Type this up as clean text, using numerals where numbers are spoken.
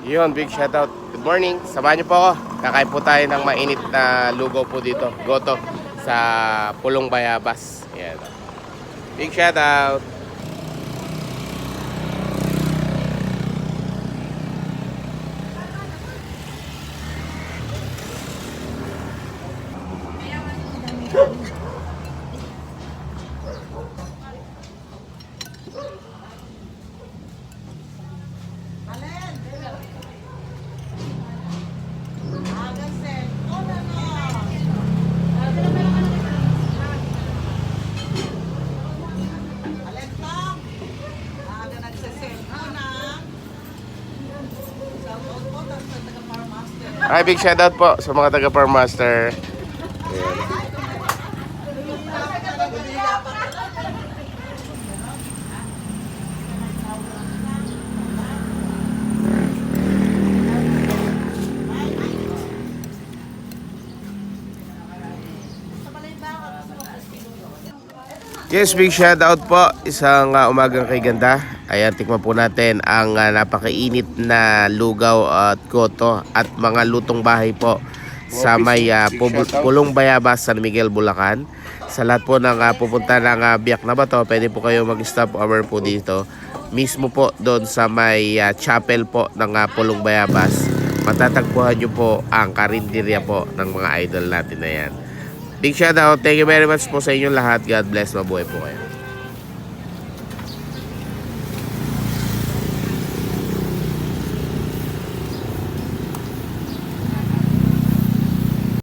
Yun, big shoutout. Good morning. Samahan niyo po ako. Kakain po tayo ng mainit na lugaw po dito. Goto sa Pulong Bayabas. Yan. Big shoutout. Ay, big shoutout po sa mga taga Farm Master. Ayan. Yes, big shoutout po. Isang umagang kay ganda. Ayan, tikman po natin ang napakainit na lugaw at goto at mga lutong bahay po sa may Pulong Bayabas, San Miguel, Bulacan. Sa lahat po ng pupunta ng Biak na Bato, pwede po kayo mag-stop over po dito. Mismo po doon sa may chapel po ng Pulong Bayabas. Matatagpuan nyo po ang karinderya po ng mga idol natin na yan. Big shoutout. Thank you very much po sa inyong lahat. God bless. Mabuhay po kayo.